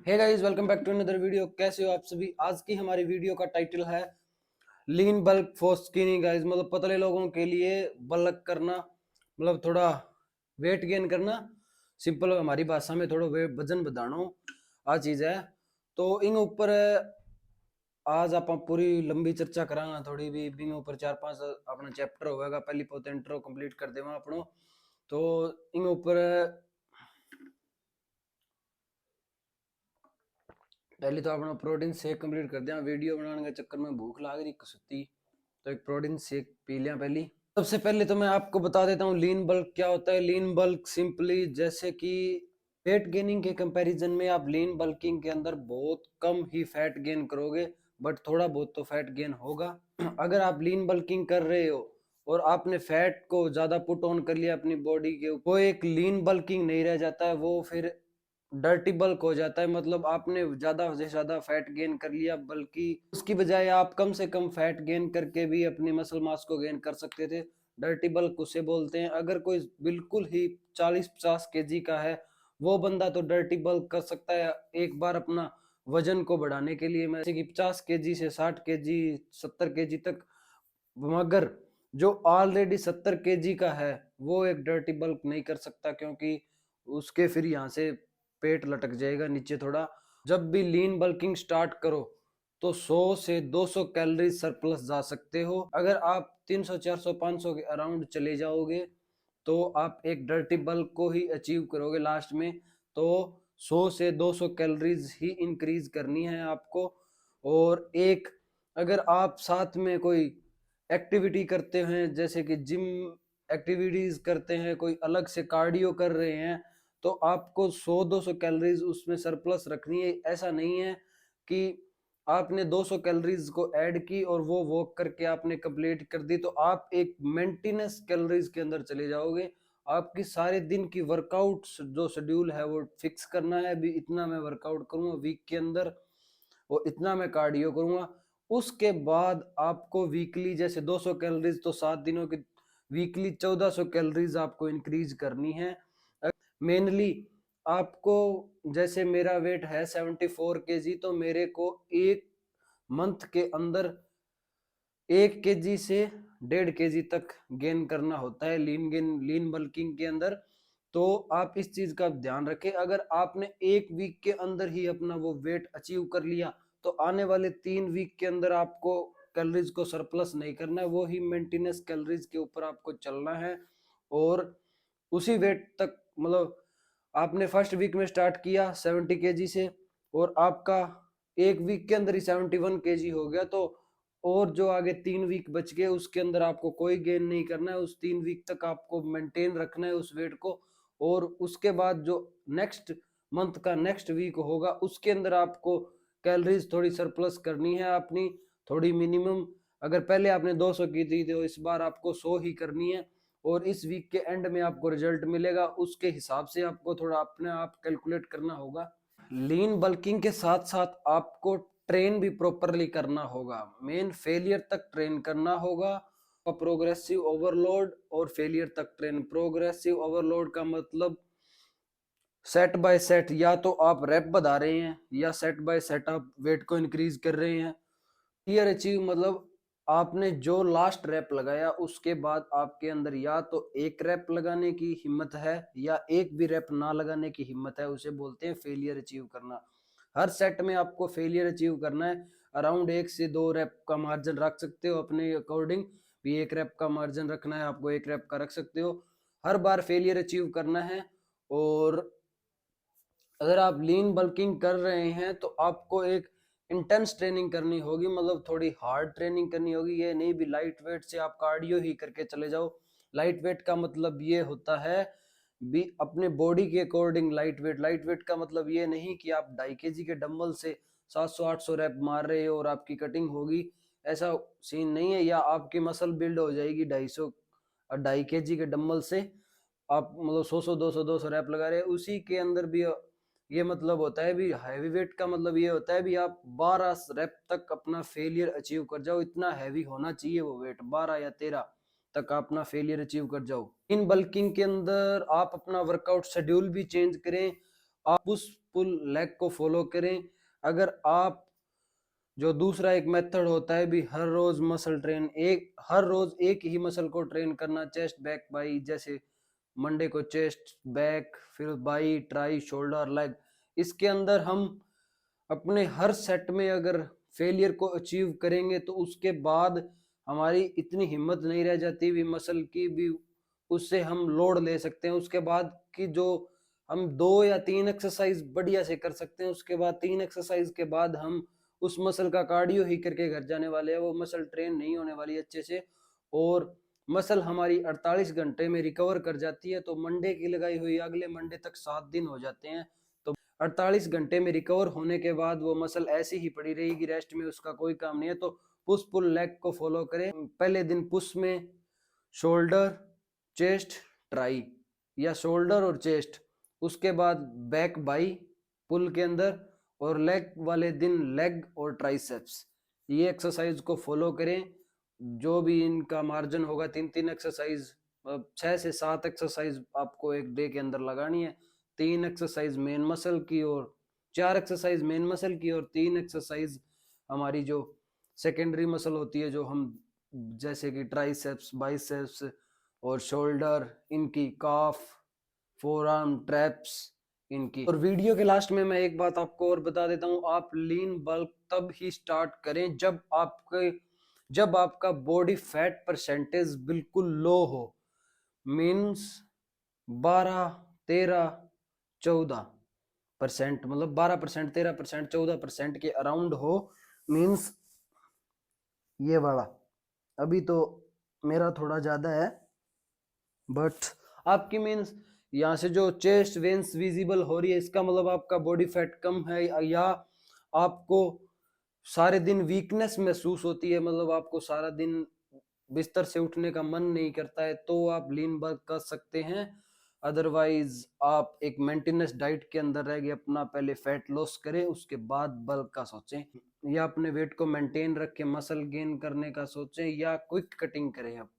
Hey guys, welcome back to another video. कैसे हो आप सभी। आज की हमारी वीडियो का टाइटल है लीन बल्क फॉर स्किनी गाइस। मतलब पतले लोगों के लिए बल्क करना, मतलब थोड़ा वेट गेन करना। सिंपल हमारी भाषा में थोड़ा वजन बढ़ाना आ चीज है। तो इन ऊपर आज आप पूरी लंबी चर्चा करांगा। थोड़ी भी इन ऊपर 4-5 अपना चैप्टर होगा। पहली पोत इंट्रो कंप्लीट कर देवा अपनो। तो इन ऊपर पहले तो अपना प्रोटीन शेक कंप्लीट कर दिया। वीडियो बनाने के चक्कर में भूख लग रही कसुती, तो एक प्रोटीन शेक पी लिया पहली। सबसे पहले तो मैं आपको बता देता हूँ लीन बल्क क्या होता है। लीन बल्क सिंपली जैसे कि वेट गेनिंग के कंपैरिजन में आप लीन बल्किंग के अंदर बहुत कम ही फैट गेन करोगे, बट थोड़ा बहुत तो फैट गेन होगा। अगर आप लीन बल्किंग कर रहे हो और आपने फैट को ज्यादा पुट ऑन कर लिया अपनी बॉडी के, वो एक लीन बल्किंग नहीं रह जाता है, वो फिर डर्टी बल्क हो जाता है। मतलब आपने ज्यादा से ज्यादा फैट गेन कर लिया, बल्कि उसकी बजाय आप कम से कम फैट गेन करके भी अपनी मसल मास को गेन कर सकते थे। डर्टी बल्क उसे बोलते हैं। अगर कोई बिल्कुल ही 40-50 केजी का है, वो बंदा तो डर्टी बल्क कर सकता है एक बार अपना वजन को बढ़ाने के लिए। जैसे कि 50 केजी से 60 केजी 70 केजी तक। मगर जो ऑलरेडी 70 केजी का है वो एक डर्टी बल्क नहीं कर सकता, क्योंकि उसके फिर यहाँ से पेट लटक जाएगा नीचे थोड़ा। जब भी लीन बल्किंग स्टार्ट करो तो 100 से 200 कैलोरी सरप्लस जा सकते हो। अगर आप 300 400 500 के अराउंड चले जाओगे तो आप एक डर्टी बल्क को ही अचीव करोगे लास्ट में। तो 100 से 200 कैलोरीज ही इंक्रीज करनी है आपको। और एक अगर आप साथ में कोई एक्टिविटी करते हैं, जैसे कि जिम एक्टिविटीज करते हैं, कोई अलग से कार्डियो कर रहे हैं, तो आपको 100-200 कैलोरीज उसमें सरप्लस रखनी है। ऐसा नहीं है कि आपने 200 कैलोरीज को ऐड की और वो वॉक करके आपने कंप्लीट कर दी, तो आप एक मेंटेनेंस कैलोरीज के अंदर चले जाओगे। आपकी सारे दिन की वर्कआउट जो शेड्यूल है वो फिक्स करना है। अभी इतना मैं वर्कआउट करूंगा वीक के अंदर और इतना मैं कार्डियो करूंगा। उसके बाद आपको वीकली जैसे 200 कैलोरीज तो 7 दिनों की, वीकली 1400 कैलोरीज आपको इंक्रीज करनी है। मेनली आपको, जैसे मेरा वेट है 74 केजी, तो मेरे को एक मंथ के अंदर 1 केजी से 1.5 केजी तक गेन करना होता है लीन बल्किंग के अंदर। तो आप इस चीज का ध्यान रखें। अगर आपने एक वीक के अंदर ही अपना वो वेट अचीव कर लिया, तो आने वाले 3 वीक के अंदर आपको कैलोरीज को सरप्लस नहीं करना है, वो ही मेंटेनेंस कैलोरीज के ऊपर आपको चलना है। और उसी वेट तक, मतलब आपने फर्स्ट वीक में स्टार्ट किया 70 केजी से और आपका एक वीक के अंदर ही 71 केजी हो गया, तो और जो आगे 3 वीक बच गए उसके अंदर आपको कोई गेन नहीं करना है। उस 3 वीक तक आपको मेंटेन रखना है उस वेट को। और उसके बाद जो नेक्स्ट मंथ का नेक्स्ट वीक होगा उसके अंदर आपको कैलोरीज थोड़ी सरप्लस करनी है अपनी, थोड़ी मिनिमम। अगर पहले आपने 200 की थी तो इस बार आपको 100 ही करनी है। और इस वीक के एंड में आपको रिजल्ट मिलेगा, उसके हिसाब से आपको थोड़ा अपने आप कैलकुलेट करना होगा। लीन बल्किंग के साथ साथ आपको ट्रेन भी प्रॉपरली करना होगा। मेन फेलियर तक ट्रेन करना होगा। प्रोग्रेसिव ओवरलोड और फेलियर तक ट्रेन। प्रोग्रेसिव ओवरलोड का मतलब सेट बाय सेट, या तो आप रैप बढ़ा रहे हैं या सेट बाय सेट आप वेट को इंक्रीज कर रहे हैं। ईयर अचीव मतलब आपने जो लास्ट रैप लगाया उसके बाद आपके अंदर या तो एक रैप लगाने की हिम्मत है या एक भी रैप ना लगाने की हिम्मत है, उसे बोलते हैं फेलियर अचीव करना। हर सेट में आपको फेलियर अचीव करना है। अराउंड 1 से 2 रैप का मार्जिन रख सकते हो अपने अकॉर्डिंग। भी 1 रैप का मार्जिन रखना है आपको, 1 रैप का रख सकते हो। हर बार फेलियर अचीव करना है। और अगर आप लीन बल्किंग कर रहे हैं तो आपको एक इंटेंस ट्रेनिंग करनी होगी, मतलब थोड़ी हार्ड ट्रेनिंग करनी होगी। ये नहीं भी लाइट वेट से आप कार्डियो ही करके चले जाओ। लाइट वेट का मतलब ये होता है भी अपने बॉडी के according light weight. Light weight का मतलब ये नहीं कि आप 2.5 केजी के डंबल से 700-800 रैप मार रहे हो और आपकी कटिंग होगी, ऐसा सीन नहीं है। या आपकी मसल बिल्ड हो जाएगी 250 और 2.5 केजी के डंबल से आप मतलब 100-200 रैप लगा रहे हैं। उसी के अंदर भी ये मतलब होता है भी हैवी वेट का मतलब ये होता है भी आप 12 रैप तक अपना फेलियर अचीव कर जाओ। इतना हैवी होना चाहिए वो वेट, 12 या 13 तक अपना फेलियर अचीव कर जाओ। इन बल्किंग के अंदर आप अपना वर्कआउट शेड्यूल भी चेंज करें। आप पुश पुल लेग को फॉलो करें। अगर आप जो दूसरा एक मेथड होता है भी हर रोज मसल ट्रेन, हर रोज एक ही मसल को ट्रेन करना, चेस्ट बैक बाई, जैसे मंडे को चेस्ट बैक, फिर बाई ट्राई शोल्डर लेग, इसके अंदर हम अपने हर सेट में अगर फेलियर को अचीव करेंगे तो उसके बाद हमारी इतनी हिम्मत नहीं रह जाती भी मसल की भी, उससे हम लोड ले सकते हैं। उसके बाद की जो हम 2 या 3 एक्सरसाइज बढ़िया से कर सकते हैं, उसके बाद 3 एक्सरसाइज के बाद हम उस मसल का कार्डियो ही करके घर जाने वाले हैं, वो मसल ट्रेन नहीं होने वाली अच्छे से, और मसल हमारी 48 घंटे में रिकवर कर जाती है। तो मंडे की लगाई हुई अगले मंडे तक 7 दिन हो जाते हैं, तो 48 घंटे में रिकवर होने के बाद वो मसल ऐसी ही पड़ी रहेगी रेस्ट में, उसका कोई काम नहीं है। तो पुश पुल लेग को फॉलो करें। पहले दिन पुश में शोल्डर चेस्ट ट्राई या शोल्डर और चेस्ट, उसके बाद बैक बाई पुल के अंदर, और लेग वाले दिन लेग और ट्राइसेप्स, ये एक्सरसाइज को फॉलो करें। जो भी इनका मार्जिन होगा 3-3 एक्सरसाइज, 6 से 7 एक्सरसाइज आपको एक डे के अंदर लगानी है। 3 एक्सरसाइज मेन मसल की और 4 एक्सरसाइज मेन मसल की और 3 एक्सरसाइज हमारी जो सेकेंडरी मसल होती है, जो हम जैसे कि ट्राइसेप्स बाइसेप्स और शोल्डर, इनकी काफ फोर आर्म ट्रैप्स इनकी। और वीडियो के लास्ट में मैं एक बात आपको और बता देता हूँ, आप लीन बल्क तब ही स्टार्ट करें जब आपका बॉडी फैट परसेंटेज बिल्कुल लो हो, मीन्स 12, 13, 14%, मतलब 12%, 13%, 14% के अराउंड हो, मीन्स ये वाला। अभी तो मेरा थोड़ा ज्यादा है, बट आपकी मीन्स यहाँ से जो चेस्ट वेन्स विजिबल हो रही है, इसका मतलब आपका बॉडी फैट कम है, या आपको सारे दिन वीकनेस महसूस होती है, मतलब आपको सारा दिन बिस्तर से उठने का मन नहीं करता है, तो आप लीन बल्क कर सकते हैं। अदरवाइज आप एक मेंटेनेंस डाइट के अंदर रह गए, अपना पहले फैट लॉस करें, उसके बाद बल्क का सोचें, या अपने वेट को मेंटेन रख के मसल गेन करने का सोचें, या क्विक कटिंग करें। आप